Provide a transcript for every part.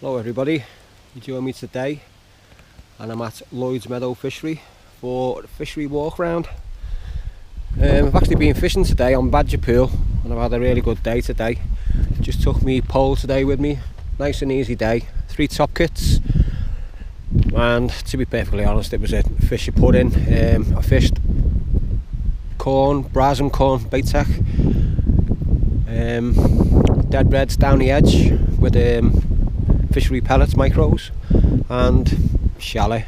Hello everybody, you join me today and I'm at Lloyds Meadow Fishery for the fishery walk round. I've actually been fishing today on Badger Pool and I've had a really good day today. Just took me pole today with me, nice and easy day, 3 top kits, and to be perfectly honest it was a fish you put in. I fished corn, Brasem corn bait tech, dead reds down the edge with Fishery pellets micros and shallow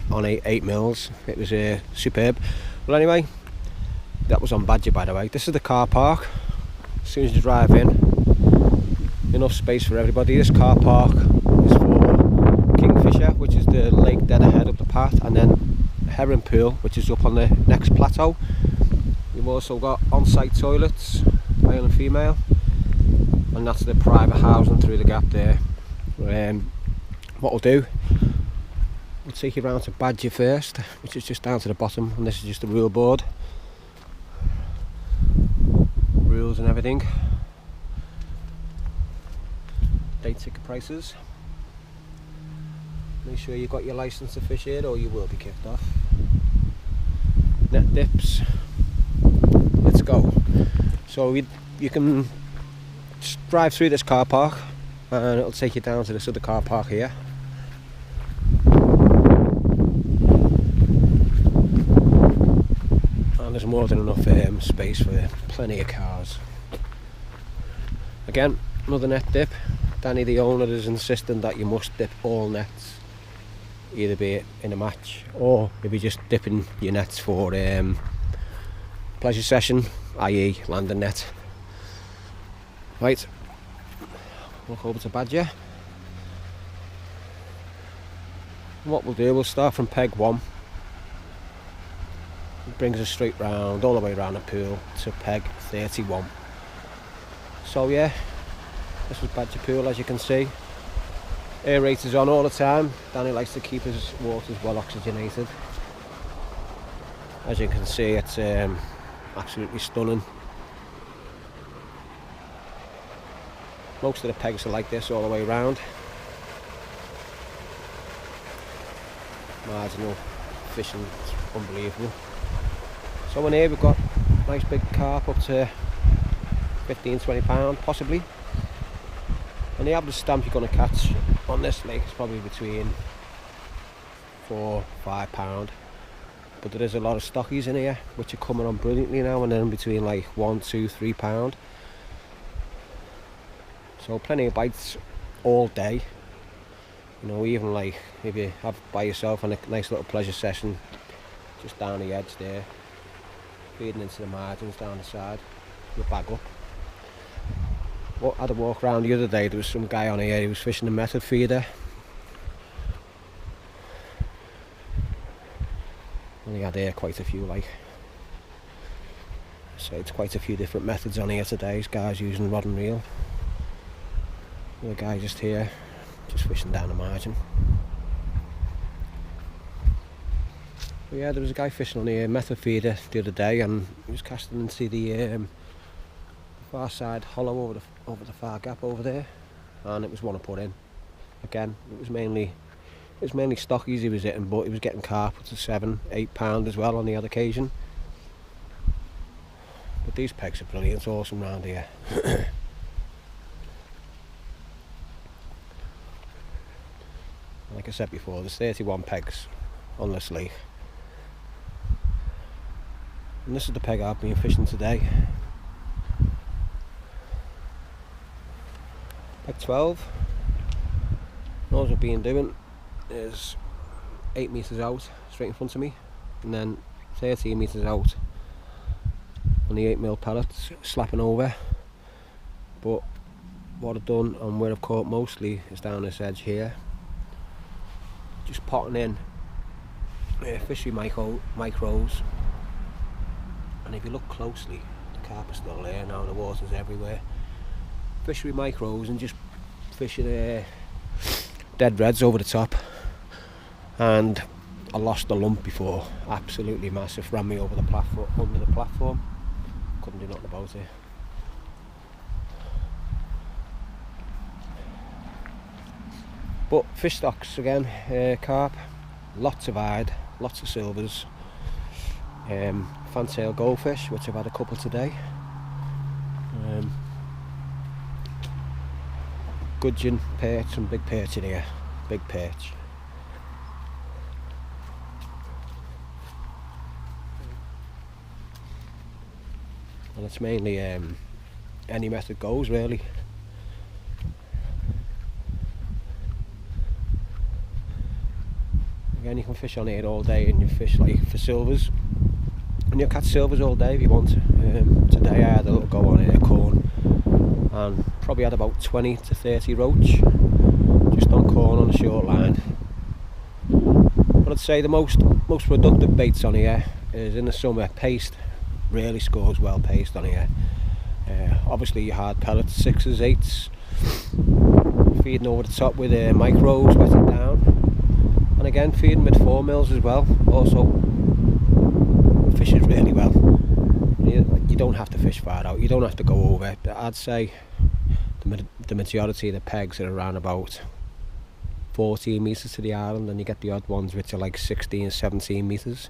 on 8 mils. It was superb. Well, anyway, that was on Badger, by the way. This is the car park. As soon as you drive in, enough space for everybody. This car park is for Kingfisher, which is the lake dead ahead of the path, and then Herring Pool, which is up on the next plateau. We've also got on-site toilets, male and female, and that's the private housing through the gap there. What we'll do, we'll take you around to Badger first, which is just down to the bottom, and this is just the rule board, rules and everything, day ticket prices. Make sure you've got your license to fish here or you will be kicked off. Net dips, let's go. So you can just drive through this car park and it'll take you down to this other car park here. And there's more than enough space for plenty of cars. Again, another net dip. Danny the owner is insisting that you must dip all nets, either be it in a match or if you're just dipping your nets for pleasure session, i.e. landing net. Right, walk over to Badger. And what we'll do, we'll start from peg 1. It brings us straight round, all the way around the pool to peg 31. So yeah, this is Badger Pool, as you can see. Aerator's on all the time. Danny likes to keep his waters well oxygenated. As you can see, it's absolutely stunning. Most of the pegs are like this all the way around. Marginal fishing, unbelievable. So in here we've got nice big carp up to 15-20 pound possibly. And the average stamp you're going to catch on this lake is probably between 4-5 pound. But there is a lot of stockies in here which are coming on brilliantly now and then between like 1-2-3 pound. So plenty of bites all day. You know, even like if you have by yourself on a nice little pleasure session just down the edge there, feeding into the margins down the side, you bag up. I had a walk around the other day, there was some guy on here, he was fishing a method feeder. And he had here quite a few, like. So it's quite a few different methods on here today. This guy's using rod and reel. The guy just here, just fishing down the margin. But yeah, there was a guy fishing on the method feeder the other day, and he was casting into the far side hollow over the far gap over there, and it was one I put in. Again, it was mainly stockies he was hitting, but he was getting carp up to 7-8 pound as well on the odd occasion. But these pegs are brilliant, it's awesome round here. Like I said before, there's 31 pegs on this lake. And this is the peg I've been fishing today. Peg 12. And all I've been doing is 8 metres out, straight in front of me, and then 13 metres out on the 8mm pellets, slapping over. But what I've done and where I've caught mostly is down this edge here. Just potting in fishery micros, and if you look closely, the carp is still there now, the water's everywhere. Fishery micros and just fishing dead reds over the top, and I lost a lump before, absolutely massive, ran me over the platform, under the platform, couldn't do nothing about it. But fish stocks again, carp, lots of hide, lots of silvers, fantail goldfish, which I've had a couple today, gudgeon, perch, and big perch in here, big perch. And it's mainly any method goes really. Again, you can fish on here all day, and you fish like for silvers, and you'll catch silvers all day if you want. Today I had a little go on here, corn, and probably had about 20 to 30 roach just on corn on a short line. But I'd say the most productive baits on here is in the summer. Paste really scores well, paste on here. Obviously your hard pellets, 6s, 8s, feeding over the top with micros, wet it down. And again, feeding with 4 mils as well, also fishes really well. You don't have to fish far out, you don't have to go over. I'd say the majority of the pegs are around about 14 metres to the island, and you get the odd ones which are like 16, 17 metres.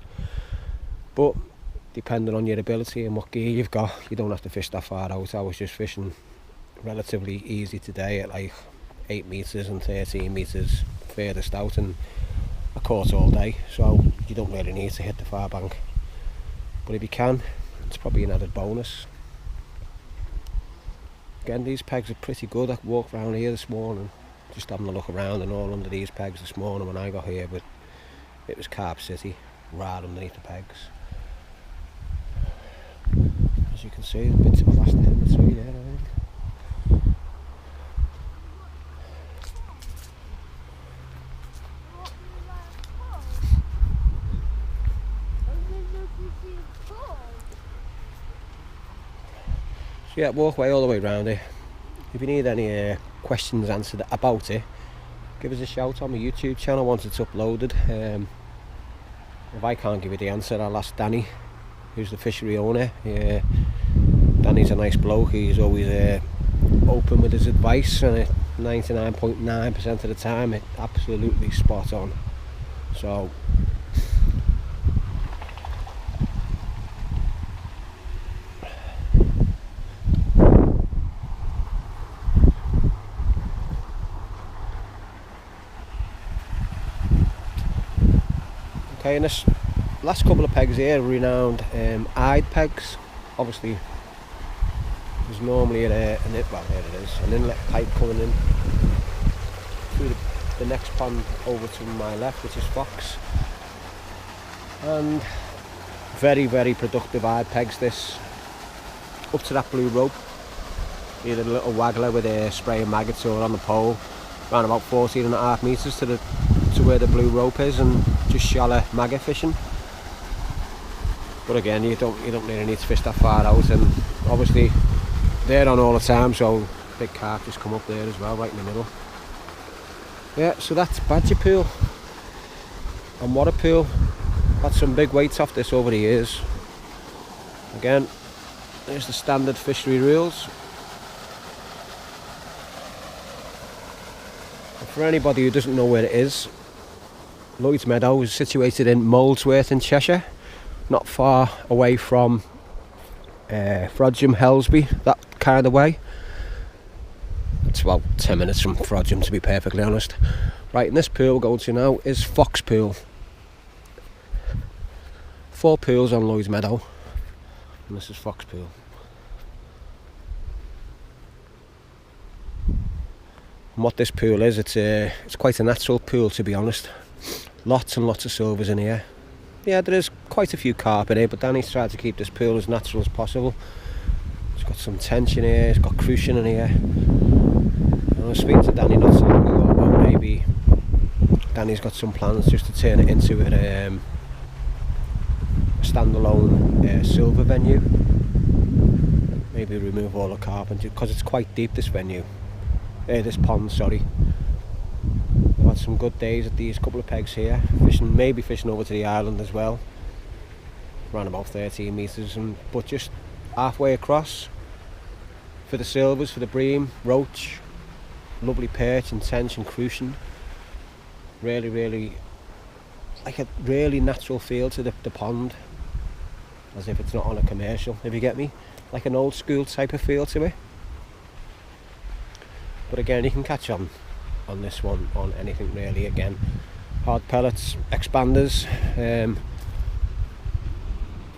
But depending on your ability and what gear you've got, you don't have to fish that far out. I was just fishing relatively easy today at like 8 metres and 13 metres furthest out, and I caught all day, so you don't really need to hit the far bank. But if you can, it's probably an added bonus. Again, these pegs are pretty good. I walked around here this morning, just having a look around, and all under these pegs this morning when I got here, but it was Carp City right underneath the pegs. As you can see, a bit of elastic in between there, I think. So yeah, walk away all the way around here. If you need any questions answered about it, give us a shout on my YouTube channel once it's uploaded. If I can't give you the answer, I'll ask Danny, who's the fishery owner. Danny's a nice bloke. He's always open with his advice, and 99.9% of the time it's absolutely spot on. So okay, and this last couple of pegs here are renowned eyed pegs. Obviously there's normally an inlet pipe coming in through the next pond over to my left, which is Fox, and very productive eyed pegs this, up to that blue rope, either a little waggler with a spray of maggots or on the pole, around about 14.5 metres to where the blue rope is, and just shallow maggot fishing. But again, you don't really need to fish that far out, and obviously they're on all the time, so big carp just come up there as well, right in the middle. Yeah, so that's Badger Pool and Water Pool. Had some big weights off this over the years. Again, there's the standard fishery rules. And for anybody who doesn't know where it is, Lloyds Meadow is situated in Molesworth in Cheshire, not far away from Frodsham, Helsby, that kind of way. It's about 10 minutes from Frodsham, to be perfectly honest. Right, and this pool we're going to now is Fox Pool. 4 pools on Lloyds Meadow, and this is Fox Pool. And what this pool is, it's quite a natural pool, to be honest. Lots and lots of silvers in here. Yeah, there is quite a few carp in here, but Danny's tried to keep this pool as natural as possible. It's got some tension here, it's got crucian in here. And I was speaking to Danny not so long ago about maybe Danny's got some plans just to turn it into a standalone silver venue. Maybe remove all the carp, because it's quite deep, this venue. This pond, sorry. I've had some good days at these couple of pegs here, maybe fishing over to the island as well, around about 13 metres, but just halfway across for the silvers, for the bream, roach, lovely perch and tench and crucian. Really like a really natural feel to the pond, as if it's not on a commercial, if you get me, like an old school type of feel to it. But again, you can catch on this one on anything really. Again, hard pellets, expanders,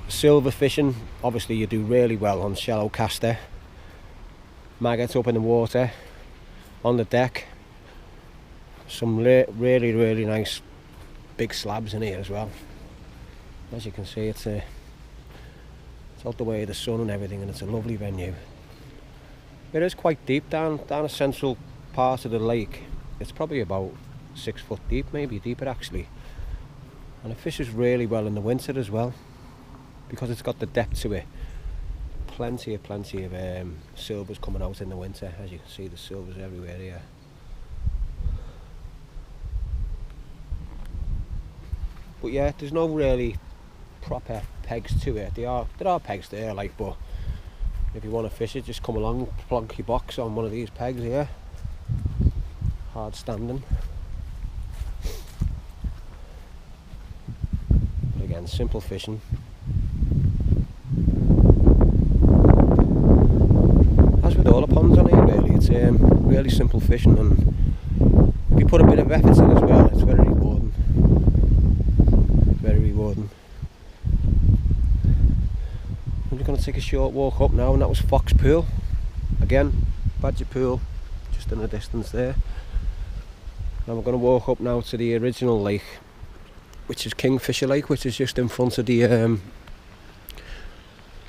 silver fishing, obviously you do really well on shallow caster, maggots up in the water, on the deck, some really nice big slabs in here as well. As you can see, it's out the way of the sun and everything, and it's a lovely venue. It is quite deep down a central part of the lake. It's probably about 6 foot deep, maybe deeper actually, and it fishes really well in the winter as well, because it's got the depth to it. Plenty of silvers coming out in the winter. As you can see, the silvers everywhere here. But yeah, there's no really proper pegs to it. There are pegs there, like, but if you want to fish it, just come along, plonk your box on one of these pegs here. Hard standing. But again, simple fishing. As with all the ponds on here really, it's really simple fishing, and if you put a bit of effort in as well, it's very rewarding. Very rewarding. I'm just going to take a short walk up now, and that was Fox Pool. Again, Badger Pool, just in the distance there. Now we're going to walk up now to the original lake, which is Kingfisher Lake, which is just in front of the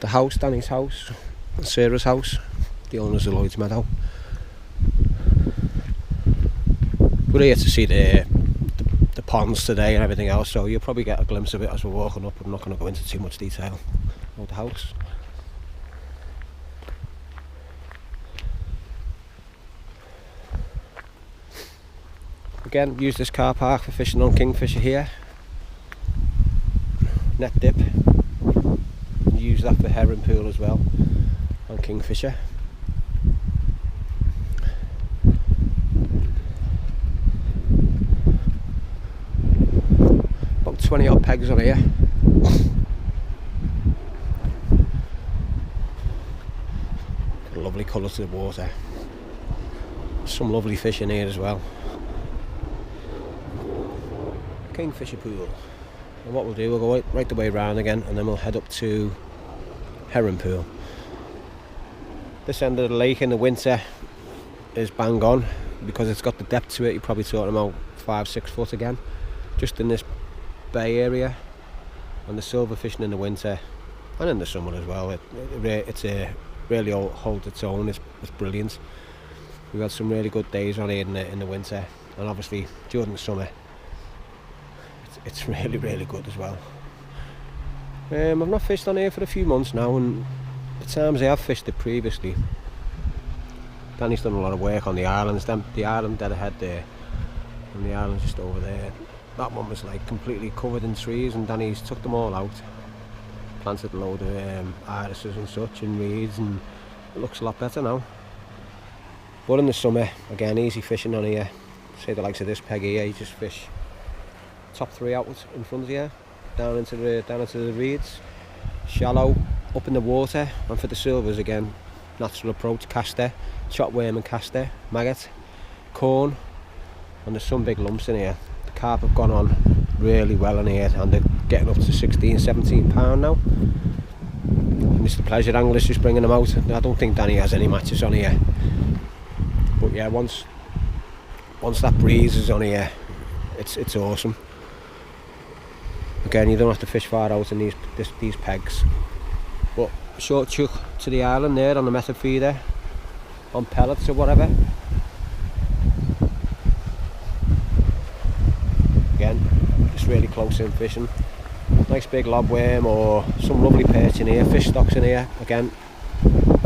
house, Danny's house, and Sarah's house, the owners of Lloyds Meadow. We're here to see the ponds today and everything else, so you'll probably get a glimpse of it as we're walking up. I'm not going to go into too much detail about the house. Again, use this car park for fishing on Kingfisher here. Net dip. Use that for herring pool as well on Kingfisher. About 20 odd pegs on here. Lovely colour to the water. Some lovely fish in here as well. Kingfisher pool. And what we'll do, we'll go right the way around again, and then we'll head up to herring pool. This end of the lake in the winter is bang on, because it's got the depth to it. You're probably talking about 5-6 foot again, just in this bay area. And the silver fishing in the winter and in the summer as well, it's really holds its own. It's brilliant. We've had some really good days on here in the winter, and obviously during the summer it's really good as well. I've not fished on here for a few months now, and the times I have fished it previously, Danny's done a lot of work on the islands. The island dead ahead there, and the island just over there, that one was like completely covered in trees, and Danny's took them all out, planted a load of irises and such and reeds, and it looks a lot better now. But in the summer, again, easy fishing on here. Say the likes of this peg here, you just fish top 3 out in front of you, down into the reeds, shallow, up in the water. And for the silvers, again, natural approach, caster, chop worm and caster, maggot, corn, and there's some big lumps in here. The carp have gone on really well in here, and they're getting up to 16-17 pound now. Mr. Pleasure Anglers just bringing them out. I don't think Danny has any matches on here, but yeah, once that breeze is on here, it's awesome. Again, you don't have to fish far out in these pegs. But short chuck to the island there on the method feeder, on pellets or whatever. Again, just really close in fishing. Nice big lobworm or some lovely perch in here, fish stocks in here. Again,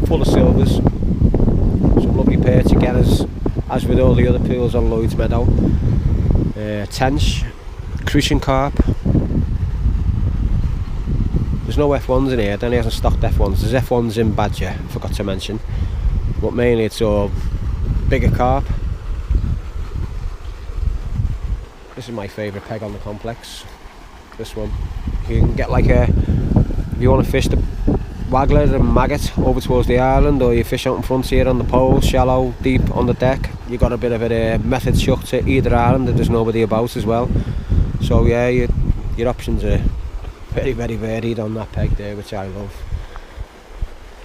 full of silvers. Some lovely perch again, as with all the other pools on Lloyds Meadow. Tench, crucian carp. There's no F1s in here. Danny hasn't stocked F1s. There's F1s in Badger, forgot to mention, but mainly it's all bigger carp. This is my favourite peg on the complex. This one. You can get like a, if you want to fish the waggler and maggot over towards the island, or you fish out in front here on the pole, shallow, deep on the deck, you got a bit of a method chuck to either island and there's nobody about as well. So yeah, your options are very varied on that peg there, which I love.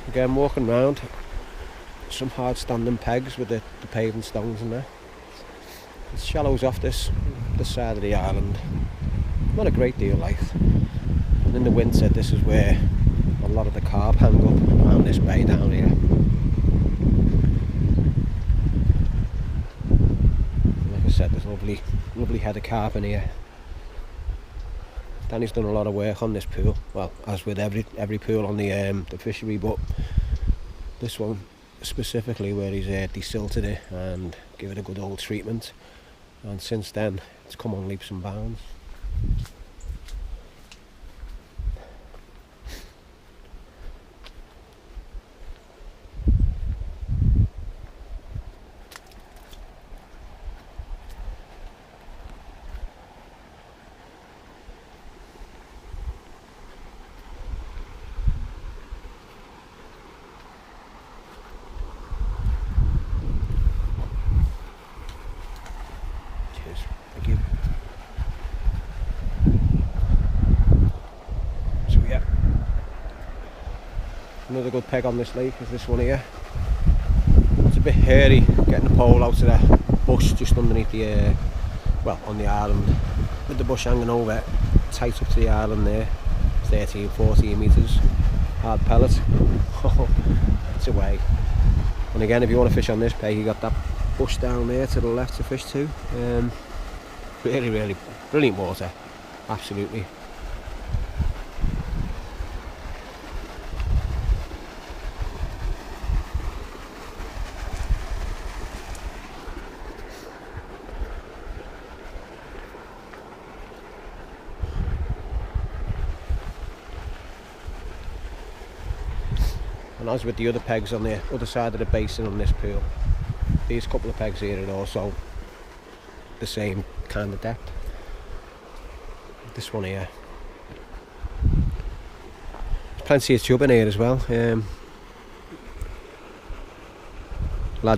Again, walking around some hard standing pegs with the paving stones in there. It shallows off this side of the island. Not a great deal like. And in the winter this is where a lot of the carp hang up around this bay down here. Like I said, there's lovely head of carp in here. Danny's done a lot of work on this pool, well, as with every pool on the fishery, but this one specifically, where he's desilted it and give it a good old treatment, and since then it's come on leaps and bounds. Thank you. So yeah, another good peg on this lake is this one here. It's a bit hairy getting the pole out of the bush just underneath the, well, on the island, with the bush hanging over, tight up to the island there, 13-14 metres, hard pellet. It's away. And again, if you want to fish on this peg, you got that bush down there to the left to fish to. Really brilliant water, absolutely. And as with the other pegs on the other side of the basin on this pool, these couple of pegs here are also the same kind of depth. This one here, plenty of chub in here as well.